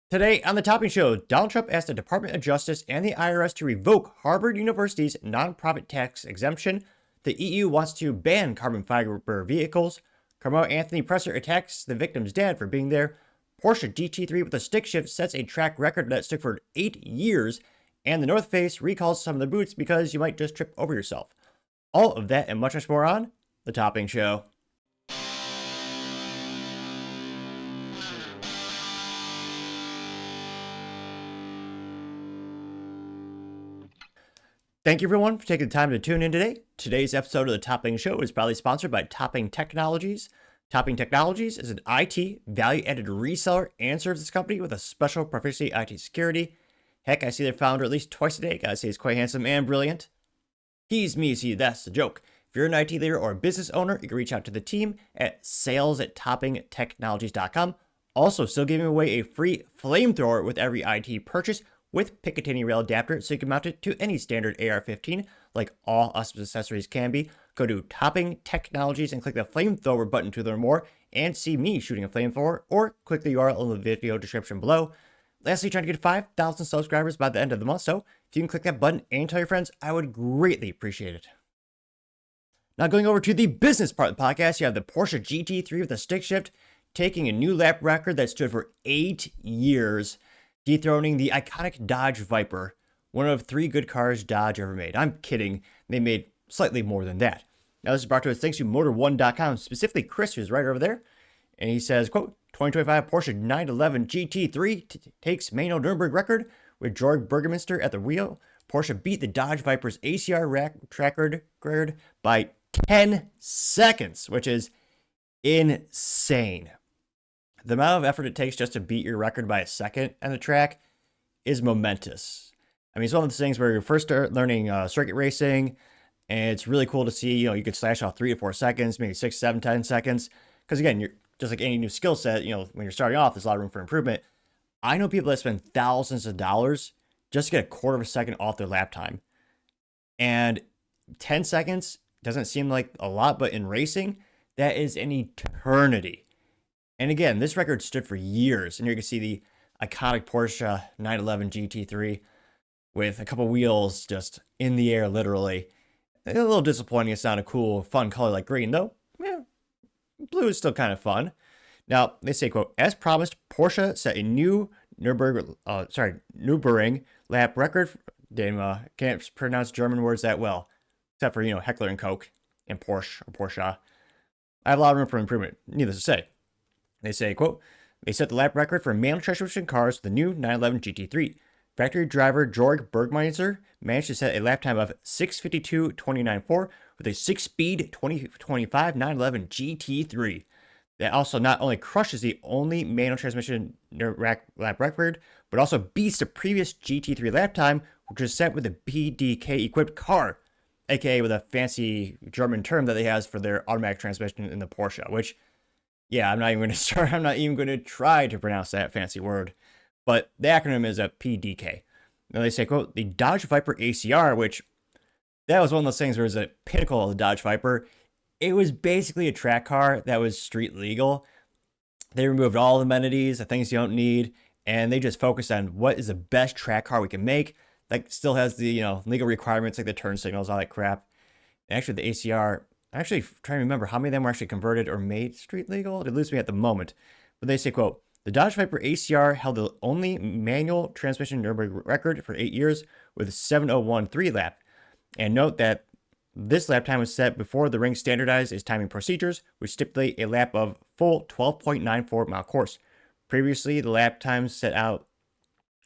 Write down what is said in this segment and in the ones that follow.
Today on the Topping Show, Donald Trump asked the Department of Justice and the IRS to revoke Harvard University's nonprofit tax exemption. The EU wants to ban carbon fiber vehicles. Karmelo Anthony presser attacks the victim's dad for being there. Porsche GT3 with a stick shift sets a track record that stuck for 8 years. And the North Face recalls some of the boots because you might just trip over yourself. All of that and much, much more on the Topping Show. Thank you everyone for taking the time to tune in today. Today's episode of the Topping Show is proudly sponsored by Topping Technologies. Topping Technologies is an IT value-added reseller and services company with a special proficiency in IT security. Heck, I see their founder at least twice a day. Gotta say he's quite handsome and brilliant. He's me, see, that's the joke. If you're an IT leader or a business owner, you can reach out to the team at sales@toppingtechnologies.com. Also, still giving away a free Flamethrower with every IT purchase with Picatinny rail adapter, so you can mount it to any standard AR-15, like all awesome accessories can be. Go to Topping Technologies and click the Flamethrower button to learn more and see me shooting a flamethrower, or click the URL in the video description below. Lastly, trying to get 5,000 subscribers by the end of the month, so if you can click that button and tell your friends, I would greatly appreciate it. Now going over to the business part of the podcast, you have the Porsche GT3 with a stick shift, taking a new lap record that stood for 8 years, dethroning the iconic Dodge Viper, one of 3 good cars Dodge ever made. I'm kidding, they made slightly more than that. Now this is brought to us thanks to Motor1.com, specifically Chris, who's right over there. And he says, quote, 2025 Porsche 911 GT3 takes manual Nurburgring record with Georg Burgermeister at the wheel. Porsche beat the Dodge Viper's ACR track record by 10 seconds, which is insane. The amount of effort it takes just to beat your record by a second on the track is momentous. I mean, it's one of those things where you first start learning circuit racing, and it's really cool to see, you could slash off 3 to 4 seconds, maybe 6, 7, 10 seconds. Because again, you're just like any new skill set, when you're starting off, there's a lot of room for improvement. I know people that spend thousands of dollars just to get a quarter of a second off their lap time. And 10 seconds doesn't seem like a lot, but in racing, that is an eternity. And again, this record stood for years, and you can see the iconic Porsche 911 GT3 with a couple wheels just in the air, literally. A little disappointing. It's not a cool, fun color like green, though. Yeah, blue is still kind of fun. Now, they say, quote, as promised, Porsche set a new Nurburgring lap record. Can't pronounce German words that well, except for, Heckler and Koch and Porsche or Porsche. I have a lot of room for improvement, needless to say. They say, quote, they set the lap record for manual transmission cars with the new 911 GT3. Factory driver Georg Burgermeister managed to set a lap time of 6:52.29.4 with a 6-speed 2025 911 GT3. That also not only crushes the only manual transmission lap record, but also beats the previous GT3 lap time, which was set with a PDK-equipped car, aka with a fancy German term that they have for their automatic transmission in the Porsche, which, yeah, I'm not even going to try to pronounce that fancy word. But the acronym is a PDK. Now they say, quote, the Dodge Viper ACR, which that was one of those things where it was a pinnacle of the Dodge Viper. It was basically a track car that was street legal. They removed all the amenities, the things you don't need, and they just focused on what is the best track car we can make that still has the, legal requirements like the turn signals, all that crap. And actually, the ACR, I'm actually trying to remember how many of them were actually converted or made street legal. It eludes me at the moment. But they say, quote, the Dodge Viper ACR held the only manual transmission Nurburgring record for 8 years with a 7:01.3 lap. And note that this lap time was set before the ring standardized its timing procedures, which stipulate a lap of full 12.94 mile course. Previously, the lap times set out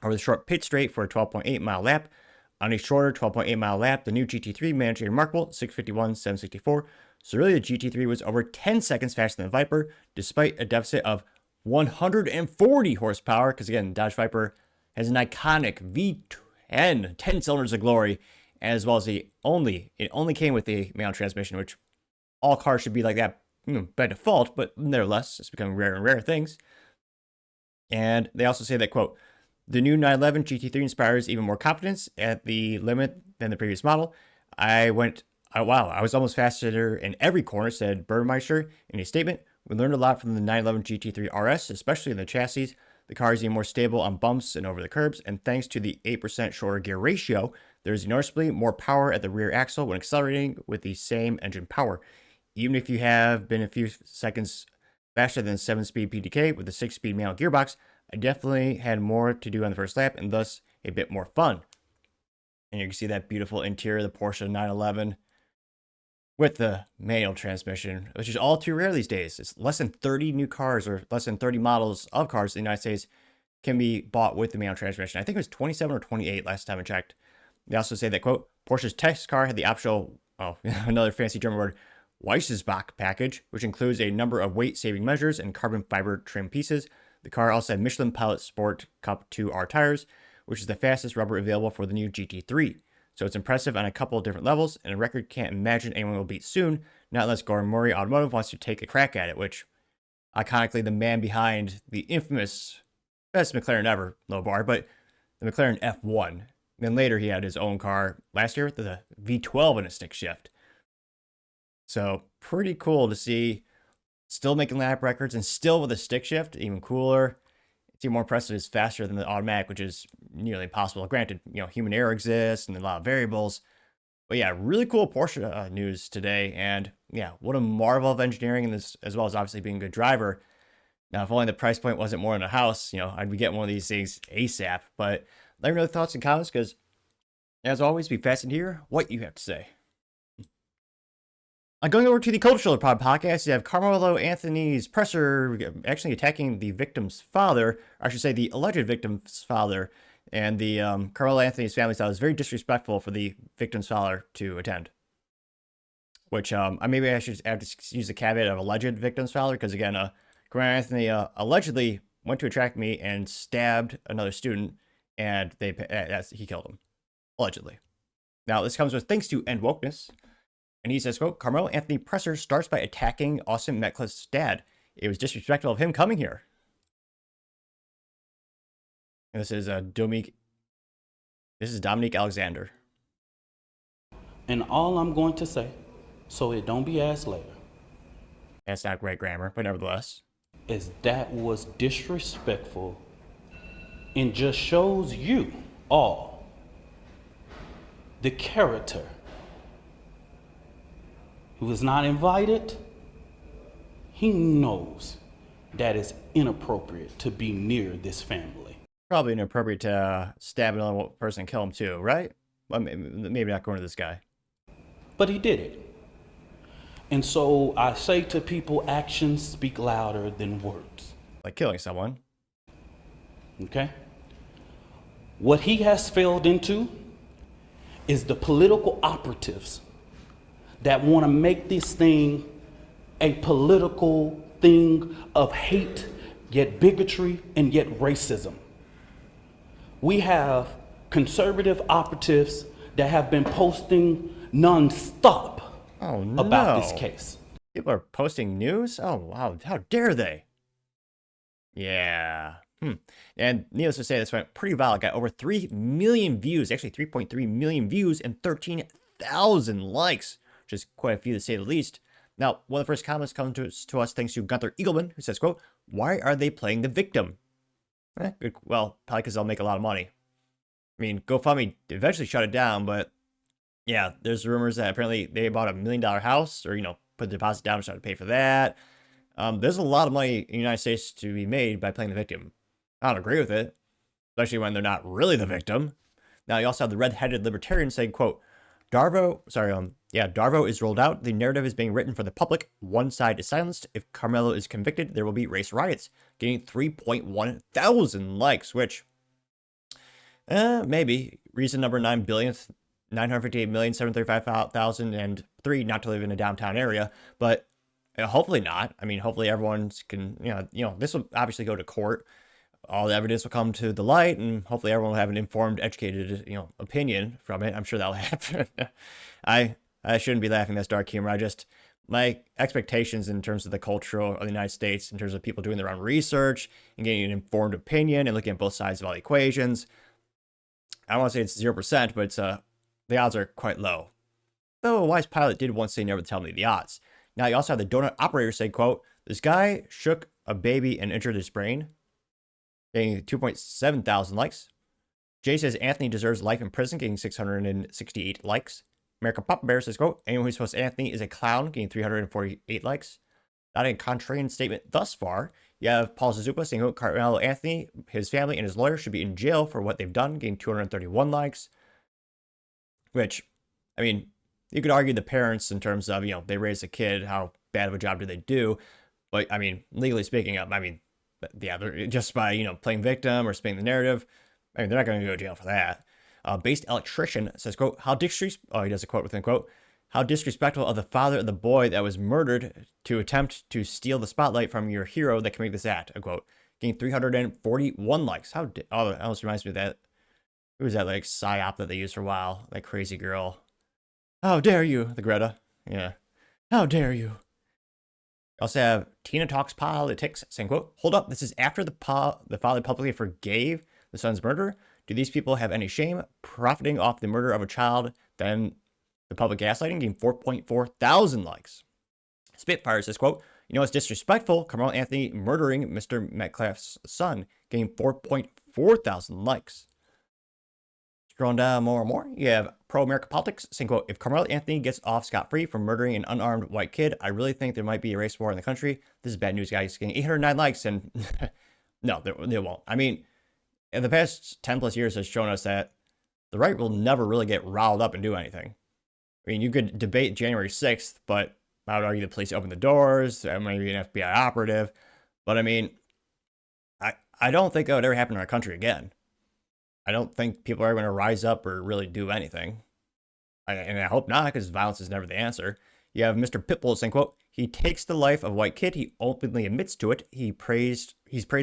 over the short pit straight for a 12.8 mile lap. On a shorter 12.8 mile lap, the new GT3 managed a remarkable 6:51.764. So really, the GT3 was over 10 seconds faster than the Viper, despite a deficit of 140 horsepower, because again, Dodge Viper has an iconic V10, 10 cylinders of glory, as well as it only came with a manual transmission, which all cars should be like that by default, but nevertheless, it's becoming rare and rare things. And they also say that, quote, the new 911 GT3 inspires even more confidence at the limit than the previous model. I was almost faster in every corner, said Burgermeister in a statement. We learned a lot from the 911 GT3 RS, especially in the chassis. The car is even more stable on bumps and over the curbs, and thanks to the 8% shorter gear ratio, there's noticeably more power at the rear axle when accelerating with the same engine power. Even if you have been a few seconds faster than 7-speed PDK with a 6-speed manual gearbox, I definitely had more to do on the first lap and thus a bit more fun. And you can see that beautiful interior of the Porsche 911 with the manual transmission, which is all too rare these days. It's less than 30 new cars or less than 30 models of cars in the United States can be bought with the manual transmission. I think it was 27 or 28 last time I checked. They also say that, quote, Porsche's test car had the optional, another fancy German word, Weissensbach package, which includes a number of weight-saving measures and carbon fiber trim pieces. The car also had Michelin Pilot Sport Cup 2R tires, which is the fastest rubber available for the new GT3. So it's impressive on a couple of different levels, and a record can't imagine anyone will beat soon, not unless Gordon Murray Automotive wants to take a crack at it, which, iconically, the man behind the infamous best McLaren ever, low bar, but the McLaren F1. Then later he had his own car last year with the V12 and a stick shift. So pretty cool to see, still making lap records and still with a stick shift, even cooler. It's even more impressive, it's faster than the automatic, which is nearly impossible. Granted, human error exists and a lot of variables. But yeah, really cool Porsche news today. And yeah, what a marvel of engineering in this, as well as obviously being a good driver. Now, if only the price point wasn't more in a house, I'd be getting one of these things ASAP. But let me know the thoughts and comments, because as always, be fascinated to hear what you have to say. Going over to the Cultural Pod podcast, you have Karmelo Anthony's presser actually attacking the victim's father, or I should say the alleged victim's father, and the Karmelo Anthony's family style is very disrespectful for the victim's father to attend. Which maybe I should have to use the caveat of alleged victim's father, because again, Karmelo Anthony allegedly went to a track meet and stabbed another student, and he killed him, allegedly. Now, this comes with thanks to End Wokeness. And he says, quote, Karmelo Anthony presser starts by attacking Austin Metcalf's dad. It was disrespectful of him coming here. And this is Dominique Alexander. And all I'm going to say, so it don't be asked later. That's not great grammar, but nevertheless. Is that was disrespectful and just shows you all the character who is not invited. He knows that it's inappropriate to be near this family. Probably inappropriate to stab another person and kill him too, right? Well, maybe not going to this guy. But he did it. And so I say to people, actions speak louder than words. Like killing someone. Okay? What he has failed into is the political operatives that want to make this thing a political thing of hate, yet bigotry, and yet racism. We have conservative operatives that have been posting nonstop about this case. People are posting news? Oh, wow. How dare they? Yeah. And needless to say, this went pretty viral. Got over 3 million views, actually 3.3 million views and 13,000 likes. Is quite a few to say the least. Now, one of the first comments comes to us thanks to Gunther Eagleman, who says, quote, why are they playing the victim? Well, probably because they'll make a lot of money. I mean, GoFundMe eventually shut it down, but yeah, there's rumors that apparently they bought $1 million house, or, put the deposit down and started to pay for that. There's a lot of money in the United States to be made by playing the victim. I don't agree with it, especially when they're not really the victim. Now, you also have the red-headed libertarian saying, quote, Darvo is rolled out. The narrative is being written for the public. One side is silenced. If Karmelo is convicted, there will be race riots. Getting 3.1 thousand likes, which, maybe. Reason number 9 billionth, 958,735,003 not to live in a downtown area, but hopefully not. I mean, hopefully everyone can, this will obviously go to court. All the evidence will come to the light, and hopefully everyone will have an informed, educated, opinion from it. I'm sure that'll happen. I shouldn't be laughing. That's dark humor. My expectations in terms of the culture of the United States, in terms of people doing their own research and getting an informed opinion and looking at both sides of all the equations, I don't want to say it's 0%, but the odds are quite low. Though a wise pilot did once say never to tell me the odds. Now, you also have the donut operator say, quote, this guy shook a baby and injured his brain. getting 2.7 thousand likes. Jay says Anthony deserves life in prison, getting 668 likes. American Papa Bear says, quote, anyone who supposed Anthony is a clown, getting 348 likes. Not a contrarian statement thus far. You have Paul Zazupa saying, quote, Karmelo Anthony, his family, and his lawyer should be in jail for what they've done, getting 231 likes. Which, I mean, you could argue the parents in terms of, they raised a kid, how bad of a job do they do? But, I mean, legally speaking, yeah, they're just by, playing victim or spinning the narrative, I mean, they're not going to go to jail for that. Based electrician says, quote, he does a quote within quote, how disrespectful of the father of the boy that was murdered to attempt to steal the spotlight from your hero that committed this act, unquote. Getting 341 likes. That almost reminds me of that. Who was that, like, psyop that they used for a while? That crazy girl. How dare you? The Greta. Yeah. How dare you? Also have Tina Talks Politics saying, quote, hold up, this is after the father publicly forgave the son's murder. Do these people have any shame profiting off the murder of a child than the public gaslighting? Getting 4.4 thousand likes. Spitfire says, quote, it's disrespectful. Karmelo Anthony murdering Mr. Metcalf's son, getting 4.4 thousand likes. Scrolling down more and more, you have Pro-America Politics saying, quote, if Karmelo Anthony gets off scot-free from murdering an unarmed white kid, I really think there might be a race war in the country. This is bad news, guys. Getting 809 likes, and no, they won't. I mean, in the past 10 plus years has shown us that the right will never really get riled up and do anything. I mean, you could debate January 6th, but I would argue the police opened the doors, maybe an FBI operative. But I mean, I don't think that would ever happen in our country again. I don't think people are going to rise up or really do anything. And I hope not, because violence is never the answer. You have Mr. Pitbull saying, quote, he takes the life of a white kid. He openly admits to it. He's praised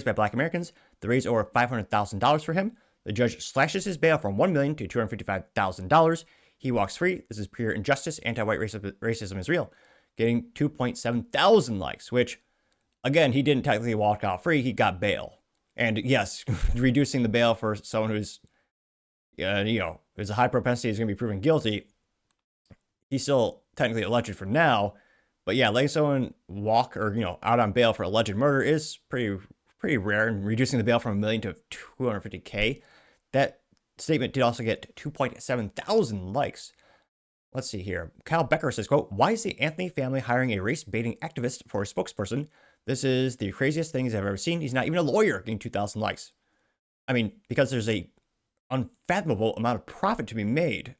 by Black Americans. They raised over $500,000 for him. The judge slashes his bail from $1 million to $255,000. He walks free. This is pure injustice. Anti-white racism is real. Getting 2.7 thousand likes, which, again, he didn't technically walk out free. He got bail. And yes, reducing the bail for someone who's, there's a high propensity is going to be proven guilty. He's still technically alleged for now. But yeah, letting someone walk or, out on bail for alleged murder is pretty rare. And reducing the bail from $1 million to $250K, that statement did also get 2.7 thousand likes. Let's see here. Kyle Becker says, quote, why is the Anthony family hiring a race-baiting activist for a spokesperson? This is the craziest things I've ever seen. He's not even a lawyer, getting 2,000 likes. I mean, because there's a unfathomable amount of profit to be made.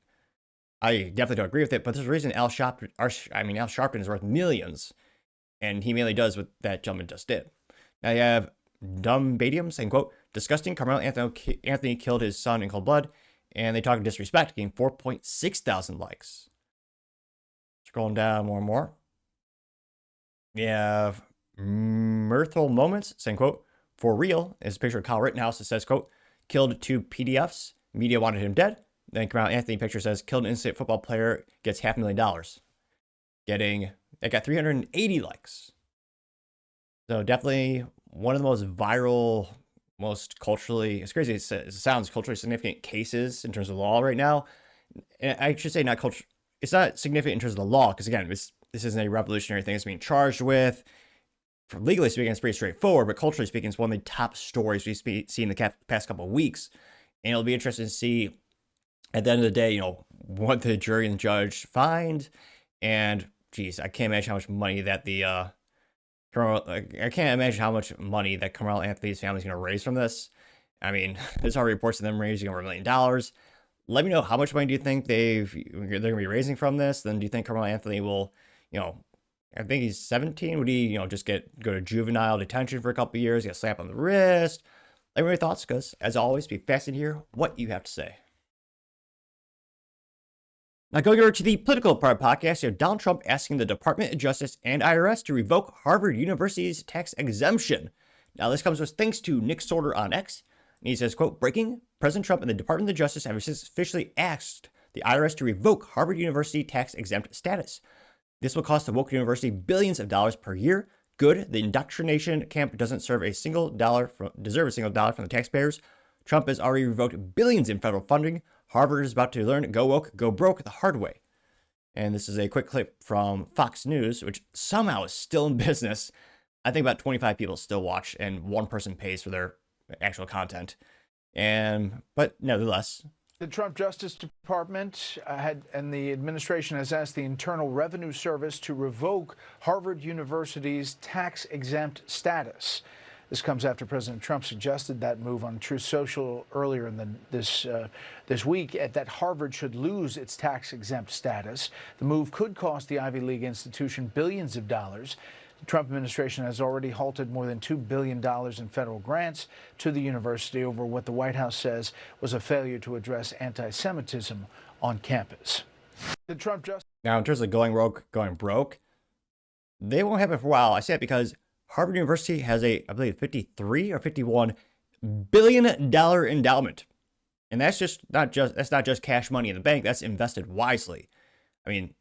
I definitely don't agree with it, but there's a reason Al Sharpton is worth millions. And he mainly does what that gentleman just did. Now you have Dumb Badium saying, quote, disgusting. Karmelo Anthony killed his son in cold blood. And they talk disrespect, getting 4.6 thousand likes. Scrolling down more and more. We have Mirthful Moments saying, quote, for real, is a picture of Kyle Rittenhouse that says, quote, killed 2 PDFs. Media wanted him dead. Then Karmelo Anthony picture says, killed an innocent football player, gets $500,000. That got 380 likes. So definitely one of the most viral, most culturally, it's crazy, it sounds culturally significant cases in terms of law right now. And I should say not culture, it's not significant in terms of the law, because again, this isn't a revolutionary thing it's being charged with. For legally speaking, it's pretty straightforward, but culturally speaking, it's one of the top stories we've seen in the past couple of weeks. And it'll be interesting to see at the end of the day, what the jury and the judge find. And geez, I can't imagine how much money that I can't imagine how much money that Karmelo Anthony's family is going to raise from this. I mean, there's already reports of them raising over $1 million. Let me know, how much money do you think they're going to be raising from this? Then do you think Karmelo Anthony will, I think he's 17. Would he, just go to juvenile detention for a couple of years, get a slap on the wrist? Let me know your thoughts, because as always, be fascinated to hear what you have to say. Now, going over to the political part of the podcast, you have Donald Trump asking the Department of Justice and IRS to revoke Harvard University's tax exemption. Now, this comes with thanks to Nick Sorter on X. And he says, quote, breaking, President Trump and the Department of Justice have officially asked the IRS to revoke Harvard University tax exempt status. This will cost the woke university billions of dollars per year. Good, the indoctrination camp doesn't deserve a single dollar from the taxpayers. Trump has already revoked billions in federal funding. Harvard is about to learn go woke, go broke the hard way. And this is a quick clip from Fox News, which somehow is still in business. I think about 25 people still watch, and one person pays for their actual content. But nevertheless, the Trump Justice Department and the administration has asked the Internal Revenue Service to revoke Harvard University's tax-exempt status. This comes after President Trump suggested that move on Truth Social earlier this week, that Harvard should lose its tax-exempt status. The move could cost the Ivy League institution billions of dollars. The Trump administration has already halted more than $2 billion in federal grants to the university over what the White House says was a failure to address anti-Semitism on campus. The Trump Justice now in terms of going rogue, going broke, they won't happen for a while. I say it because Harvard University has I believe, 53 or 51 billion-dollar endowment, and that's not just cash money in the bank. That's invested wisely. I mean,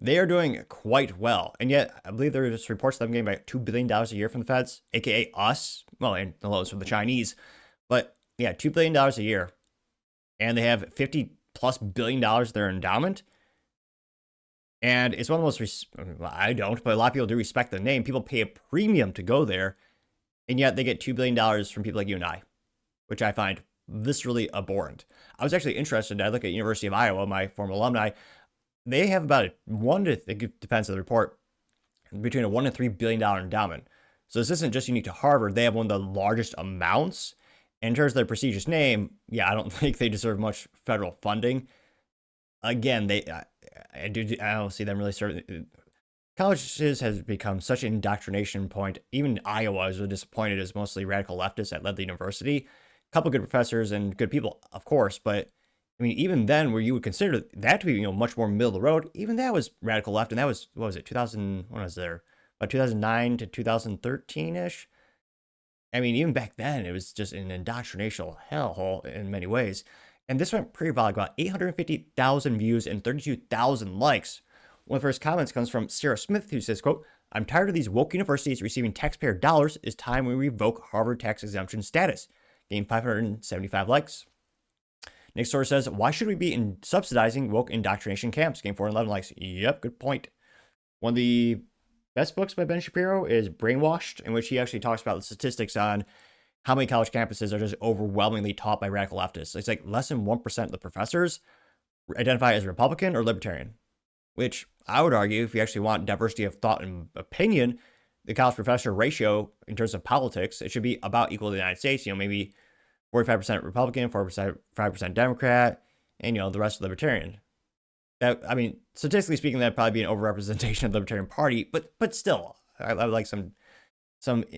they are doing quite well, and yet I believe there's reports of them getting about $2 billion a year from the feds, aka us. Well, and the loans from the Chinese, but yeah, $2 billion a year, and they have $50+ billion their endowment. And it's one of the most, I don't, but a lot of people do respect the name. People pay a premium to go there, and yet they get $2 billion from people like you and I, which I find viscerally abhorrent. I was actually interested. I look at University of Iowa, my former alumni. They have about it depends on the report, between a $1 and $3 billion endowment. So this isn't just unique to Harvard. They have one of the largest amounts. And in terms of their prestigious name, yeah, I don't think they deserve much federal funding. Again, I don't see them really serving. Colleges has become such an indoctrination point. Even Iowa, I was really disappointed, as mostly radical leftists that led the university. A couple good professors and good people, of course, but I mean, even then, where you would consider that to be, much more middle of the road, even that was radical left, and that was, what was it, 2000? When was there? About 2009 to 2013-ish. I mean, even back then, it was just an indoctrinational hellhole in many ways. And this went pretty viral, about 850,000 views and 32,000 likes. One of the first comments comes from Sarah Smith, who says, quote, "I'm tired of these woke universities receiving taxpayer dollars. It's time we revoke Harvard tax exemption status." Gained 575 likes. Next source says, "Why should we be subsidizing woke indoctrination camps?" Gained 411 likes. Yep, good point. One of the best books by Ben Shapiro is Brainwashed, in which he actually talks about the statistics on how many college campuses are just overwhelmingly taught by radical leftists. It's like less than 1% of the professors identify as Republican or Libertarian, which I would argue, if you actually want diversity of thought and opinion, the college professor ratio in terms of politics, it should be about equal to the United States. Maybe 45% Republican, 5% Democrat, and the rest Libertarian. That, I mean, statistically speaking, that'd probably be an overrepresentation of the Libertarian Party, but still, I would like some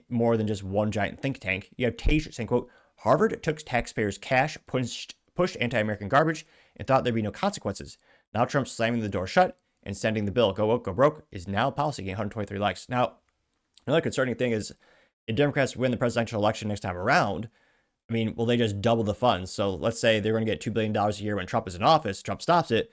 more than just one giant think tank. You have Tage saying, quote, "Harvard took taxpayers' cash, pushed anti-American garbage, and thought there'd be no consequences. Now Trump's slamming the door shut and sending the bill, go woke, go broke, is now policy." Getting 123 likes. Now, another concerning thing is, if Democrats win the presidential election next time around, I mean, will they just double the funds? So let's say they're going to get $2 billion a year when Trump is in office, Trump stops it.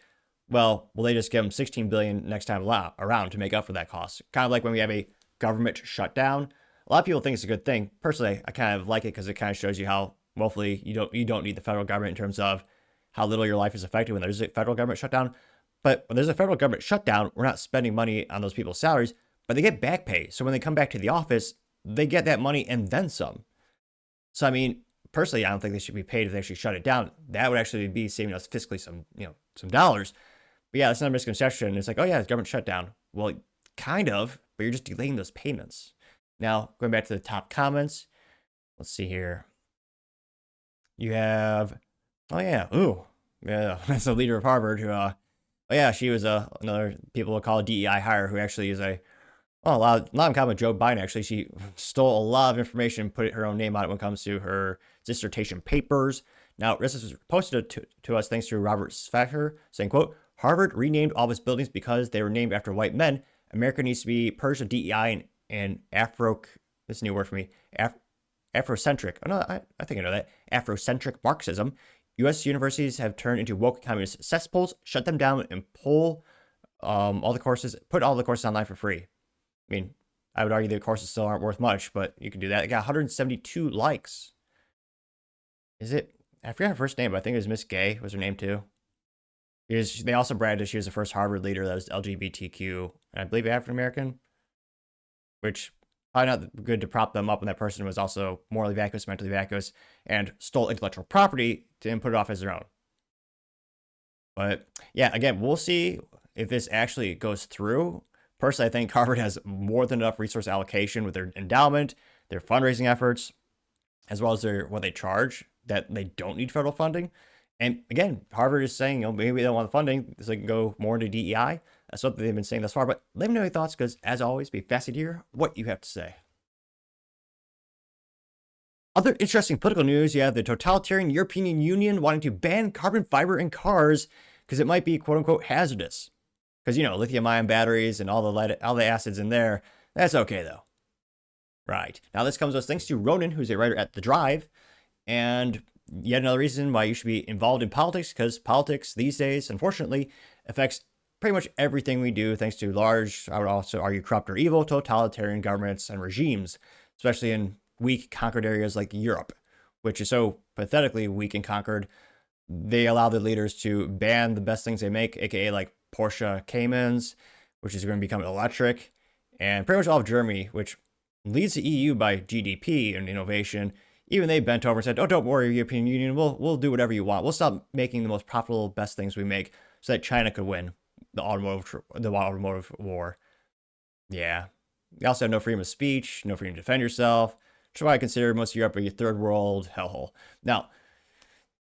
Well, will they just give them $16 billion next time around to make up for that cost? Kind of like when we have a government shutdown. A lot of people think it's a good thing. Personally, I kind of like it because it kind of shows you how, hopefully, you don't need the federal government in terms of how little your life is affected when there's a federal government shutdown. But when there's a federal government shutdown, we're not spending money on those people's salaries, but they get back pay. So when they come back to the office, they get that money and then some. So, I mean, personally, I don't think they should be paid if they actually shut it down. That would actually be saving us fiscally some dollars. But yeah, that's another misconception. It's like, oh yeah, it's government shutdown. Well, kind of, but you're just delaying those payments. Now, going back to the top comments, let's see here. You have, that's the leader of Harvard who, she was another people would call a DEI hire who actually is a lot in common with Joe Biden. Actually, she stole a lot of information and put her own name on it when it comes to her dissertation papers. Now, this was posted to us thanks to Robert Sfacher, saying, quote, "Harvard renamed all of its buildings because they were named after white men. America needs to be purged of DEI and this is a new word for me, Afrocentric. Oh, no, I think I know that. Afrocentric Marxism. U.S. universities have turned into woke communist cesspools. Shut them down and put all the courses online for free." I mean, I would argue the courses still aren't worth much, but you can do that. It got 172 likes. Is it? I forgot her first name, but I think it was Miss Gay was her name too. They also bragged that she was the first Harvard leader that was LGBTQ, and I believe African American. Which, probably not good to prop them up when that person was also morally vacuous, mentally vacuous, and stole intellectual property to put it off as their own. But yeah, again, we'll see if this actually goes through. Personally, I think Harvard has more than enough resource allocation with their endowment, their fundraising efforts, as well as their what they charge, that they don't need federal funding. And again, Harvard is saying, maybe they don't want the funding so they can go more into DEI. That's something they've been saying thus far. But let me know your thoughts, because as always, be fascinated to hear what you have to say. Other interesting political news, you have the totalitarian European Union wanting to ban carbon fiber in cars because it might be quote unquote hazardous. Because, lithium ion batteries and all the acids in there, that's okay though. Right. Now this comes to us thanks to Ronan, who's a writer at The Drive. And yet another reason why you should be involved in politics, because politics these days, unfortunately, affects pretty much everything we do, thanks to large, I would also argue, corrupt or evil totalitarian governments and regimes, especially in weak, conquered areas like Europe, which is so pathetically weak and conquered. They allow their leaders to ban the best things they make, aka like Porsche Caymans, which is going to become electric, and pretty much all of Germany, which leads the EU by GDP and innovation. Even they bent over and said, "Oh, don't worry, European Union, we'll do whatever you want. We'll stop making the most profitable, best things we make, so that China could win the automotive war." Yeah. You also have no freedom of speech, no freedom to defend yourself, which is why I consider most of Europe a third world hellhole. Now,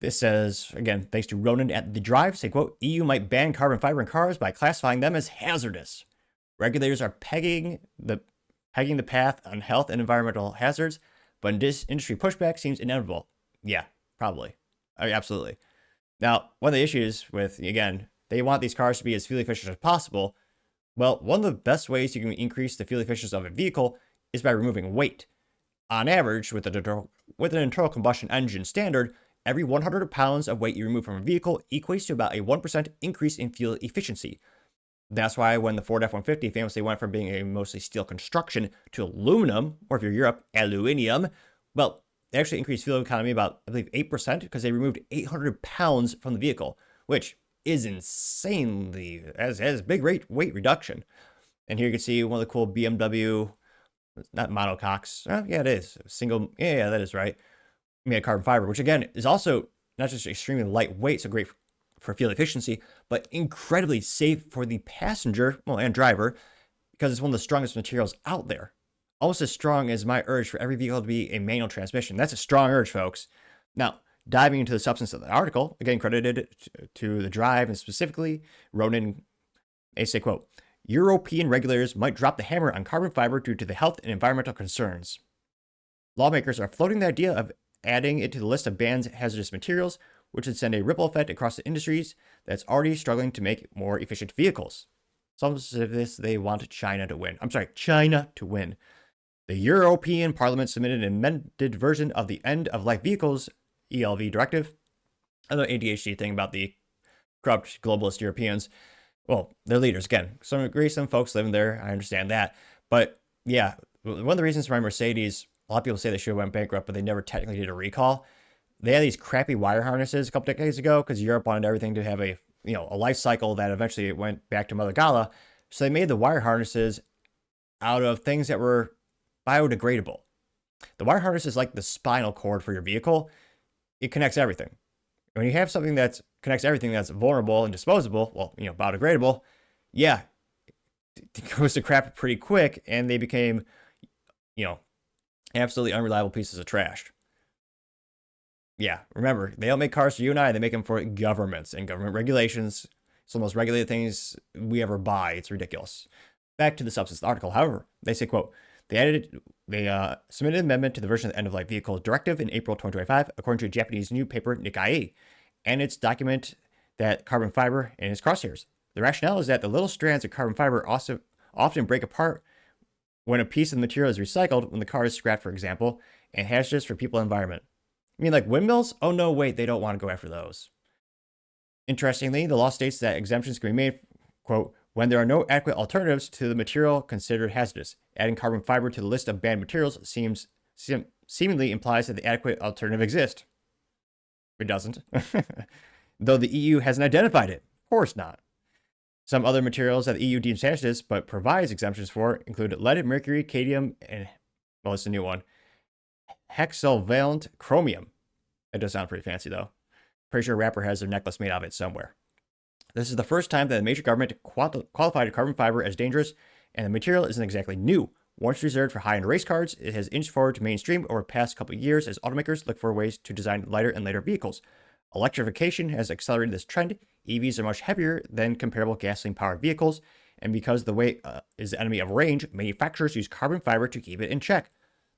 this says, again, thanks to Ronan at The Drive, say, quote, EU might ban carbon fiber in cars by classifying them as hazardous. Regulators are pegging the path on health and environmental hazards, but this industry pushback seems inevitable. Yeah, probably. I mean, absolutely. Now, one of the issues with, again, they want these cars to be as fuel efficient as possible. Well, one of the best ways you can increase the fuel efficiency of a vehicle is by removing weight. On average, with an internal combustion engine standard, every 100 pounds of weight you remove from a vehicle equates to about a 1% increase in fuel efficiency. That's why when the Ford F-150 famously went from being a mostly steel construction to aluminum, or if you're Europe, aluminium, well, they actually increased fuel economy about, I believe, 8% because they removed 800 pounds from the vehicle, which is insanely, as big weight reduction. And here you can see one of the cool BMW, not monocoques. Oh, yeah, it is. Single, yeah, that is right. Made of carbon fiber, which again is also not just extremely lightweight, so great for fuel efficiency, but incredibly safe for the passenger, and driver, because it's one of the strongest materials out there. Almost as strong as my urge for every vehicle to be a manual transmission. That's a strong urge, folks. Now, diving into the substance of the article, again credited to The Drive, and specifically Ronan, they say, quote, European regulators might drop the hammer on carbon fiber due to the health and environmental concerns. Lawmakers are floating the idea of adding it to the list of banned hazardous materials, which would send a ripple effect across the industries that's already struggling to make more efficient vehicles. Some of this, they want China to win. China to win. The European Parliament submitted an amended version of the End-of-Life Vehicles ELV directive. Another ADHD thing about the corrupt globalist Europeans. Well, they're leaders. Again, some agree, some folks living there. I understand that. But yeah, one of the reasons why Mercedes, a lot of people say they should have went bankrupt, but they never technically did a recall. They had these crappy wire harnesses a couple decades ago because Europe wanted everything to have a life cycle that eventually went back to Mother Gala. So they made the wire harnesses out of things that were biodegradable. The wire harness is like the spinal cord for your vehicle. It connects everything. When you have something that connects everything that's vulnerable and disposable, well, biodegradable, yeah, it goes to crap pretty quick, and they became, absolutely unreliable pieces of trash. Yeah, remember, they don't make cars for you and I, they make them for governments and government regulations. It's the most regulated things we ever buy. It's ridiculous. Back to the substance of the article, however, they say, quote, they submitted an amendment to the version of the End-of-Life Vehicle Directive in April 2025, according to a Japanese newspaper, Nikkei, and its document that carbon fiber in its crosshairs. The rationale is that the little strands of carbon fiber also often break apart when a piece of the material is recycled when the car is scrapped, for example, and hazardous for people and environment. I mean, like windmills? Oh, no, wait, they don't want to go after those. Interestingly, the law states that exemptions can be made, quote, when there are no adequate alternatives to the material considered hazardous. Adding carbon fiber to the list of banned materials seemingly implies that the adequate alternative exists. It doesn't. Though the EU hasn't identified it. Of course not. Some other materials that the EU deems hazardous but provides exemptions for include lead, mercury, cadmium, and, well, it's a new one, hexavalent chromium. It does sound pretty fancy, though. Pretty sure a rapper has their necklace made out of it somewhere. This is the first time that a major government qualified carbon fiber as dangerous, and the material isn't exactly new. Once reserved for high-end race cars, it has inched forward to mainstream over the past couple of years as automakers look for ways to design lighter and lighter vehicles. Electrification has accelerated this trend. EVs are much heavier than comparable gasoline-powered vehicles, and because the weight is the enemy of range, manufacturers use carbon fiber to keep it in check.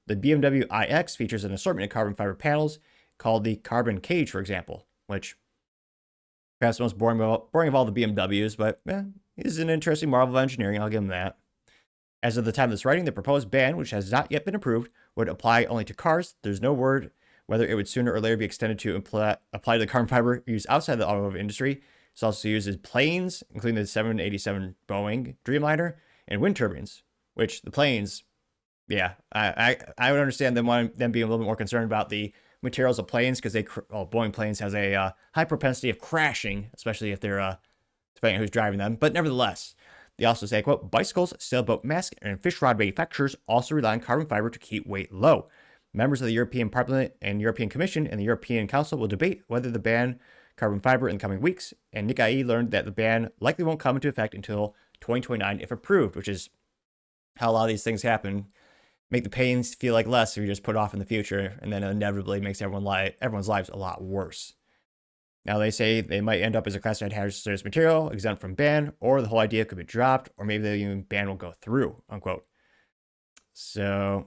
The BMW iX features an assortment of carbon fiber panels called the carbon cage, for example, which perhaps the most boring of all the BMWs, but is an interesting marvel of engineering, I'll give them that. As of the time of this writing, the proposed ban, which has not yet been approved, would apply only to cars. There's no word whether it would sooner or later be extended to apply to the carbon fiber used outside the automotive industry. It's also used in planes, including the 787 Boeing Dreamliner, and wind turbines, which the planes, yeah, I would understand them being a little bit more concerned about the materials of planes because Boeing planes has a high propensity of crashing, especially if they're depending on who's driving them. But nevertheless, they also say, quote, bicycles, sailboat, mast, and fish rod manufacturers also rely on carbon fiber to keep weight low. Members of the European Parliament and European Commission and the European Council will debate whether to ban carbon fiber in the coming weeks. And Nick IE learned that the ban likely won't come into effect until 2029 if approved, which is how a lot of these things happen. Make the pains feel like less if you just put it off in the future, and then inevitably makes everyone's lives a lot worse. Now, they say they might end up as a classified hazardous material, exempt from ban, or the whole idea could be dropped, or maybe the even ban will go through, unquote. So,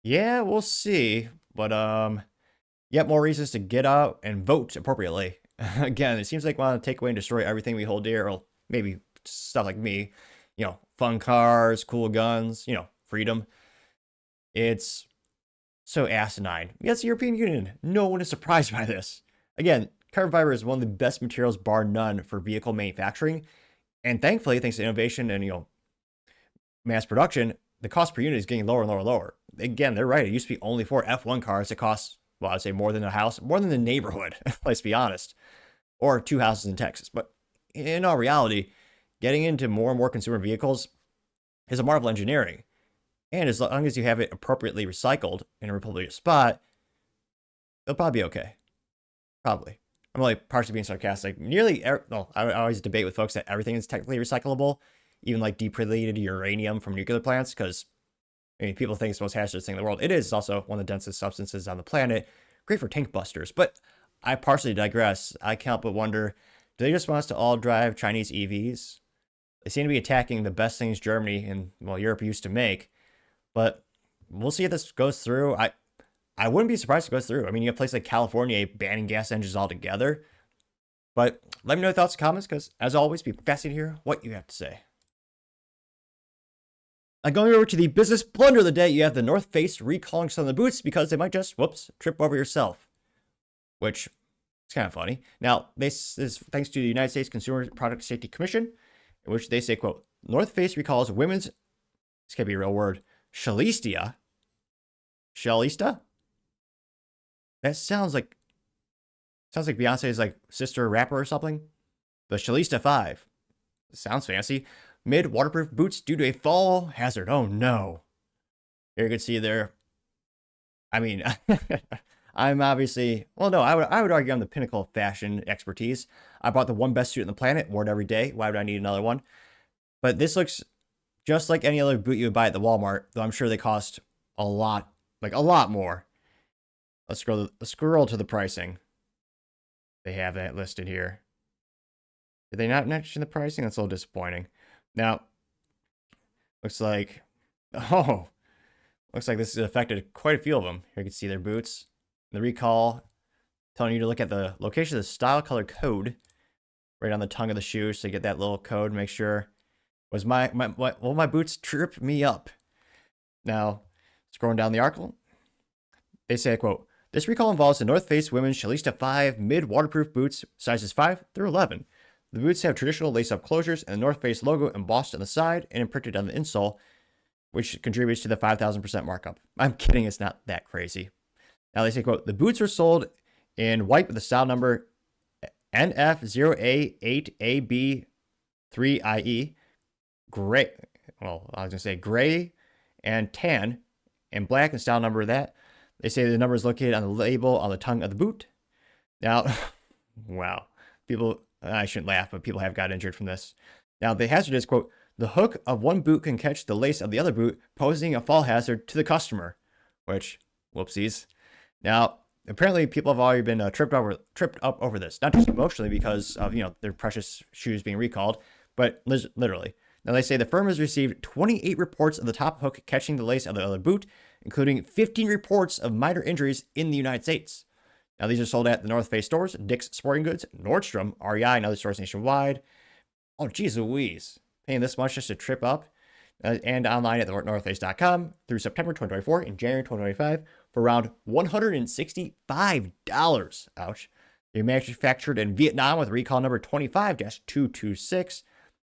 yeah, we'll see. But, yet more reasons to get out and vote appropriately. Again, it seems like we want to take away and destroy everything we hold dear, or maybe stuff like me, fun cars, cool guns, freedom. It's so asinine. Yes, the European Union. No one is surprised by this. Again, carbon fiber is one of the best materials, bar none, for vehicle manufacturing. And thankfully, thanks to innovation and, mass production, the cost per unit is getting lower and lower and lower. Again, they're right. It used to be only for F1 cars. It costs, well, I'd say more than a house, more than the neighborhood, let's be honest, or 2 houses in Texas. But in all reality, getting into more and more consumer vehicles is a marvel of engineering. And as long as you have it appropriately recycled in a appropriate spot, it'll probably be okay. Probably. I'm only partially being sarcastic. I always debate with folks that everything is technically recyclable, even like depleted uranium from nuclear plants, because people think it's the most hazardous thing in the world. It is. It's also one of the densest substances on the planet. Great for tank busters. But I partially digress. I can't but wonder, do they just want us to all drive Chinese EVs? They seem to be attacking the best things Germany and, Europe used to make. But we'll see if this goes through. I wouldn't be surprised if it goes through. I mean, you have places like California banning gas engines altogether. But let me know your thoughts and comments, because as always, be fascinated to hear what you have to say. Going over to the business blunder of the day, you have the North Face recalling some of the boots because they might just, trip over yourself. Which is kind of funny. Now, this is thanks to the United States Consumer Product Safety Commission, in which they say, quote, North Face recalls women's, this can't be a real word, Shalistia? That sounds like Beyonce's sister rapper or something. The Shalista 5. Sounds fancy. Mid waterproof boots due to a fall hazard. Oh no. Here you can see there. I mean, I'm obviously, I would argue I'm the pinnacle of fashion expertise. I bought the one best suit on the planet, wore it every day. Why would I need another one? But this looks just like any other boot you would buy at the Walmart, though I'm sure they cost a lot more. Let's scroll to the pricing. They have that listed here. Did they not mention the pricing? That's a little disappointing. Now, looks like this has affected quite a few of them. Here you can see their boots. The recall telling you to look at the location of the style color code right on the tongue of the shoe, so you get that little code. Make sure. Will my boots trip me up? Now, scrolling down the article, they say, quote, this recall involves the North Face women's Shalista 5 mid-waterproof boots, sizes 5 through 11. The boots have traditional lace-up closures and the North Face logo embossed on the side and imprinted on the insole, which contributes to the 5,000% markup. I'm kidding, it's not that crazy. Now they say, quote, the boots are sold in white with the style number NF0A8AB 3, i.e., gray. Well, I was going to say gray and tan and black and style number of that. They say the number is located on the label on the tongue of the boot. Now, wow. People, I shouldn't laugh, but people have got injured from this. Now, the hazard is, quote, the hook of one boot can catch the lace of the other boot, posing a fall hazard to the customer, which, whoopsies. Now, apparently people have already been tripped up over this, not just emotionally because of, their precious shoes being recalled, but literally. Now, they say the firm has received 28 reports of the top hook catching the lace of the other boot, including 15 reports of minor injuries in the United States. Now, these are sold at the North Face stores, Dick's Sporting Goods, Nordstrom, REI, and other stores nationwide. Oh, geez Louise. Paying this much just to trip up? And online at thenorthface.com through September 2024 and January 2025 for around $165. Ouch. They're manufactured in Vietnam with recall number 25-226.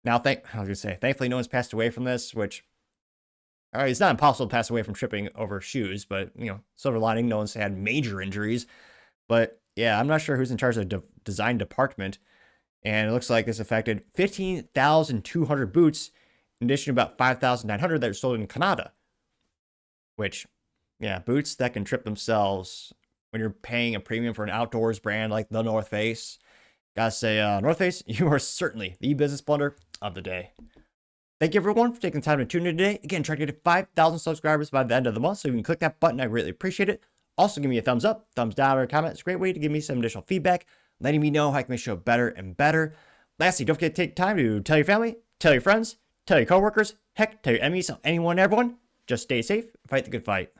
Now, thankfully no one's passed away from this, which, all right, it's not impossible to pass away from tripping over shoes, but, silver lining, no one's had major injuries. But, yeah, I'm not sure who's in charge of the design department. And it looks like this affected 15,200 boots, in addition to about 5,900 that are sold in Canada. Which, yeah, boots that can trip themselves when you're paying a premium for an outdoors brand like the North Face. Gotta say, North Face, you are certainly the business blunder of the day. Thank you, everyone, for taking the time to tune in today. Again, try to get to 5,000 subscribers by the end of the month, so you can click that button. I really appreciate it. Also, give me a thumbs up, thumbs down, or a comment. It's a great way to give me some additional feedback, letting me know how I can make the show better and better. Lastly, don't forget to take time to tell your family, tell your friends, tell your coworkers, heck, tell your enemies, tell anyone and everyone. Just stay safe and fight the good fight.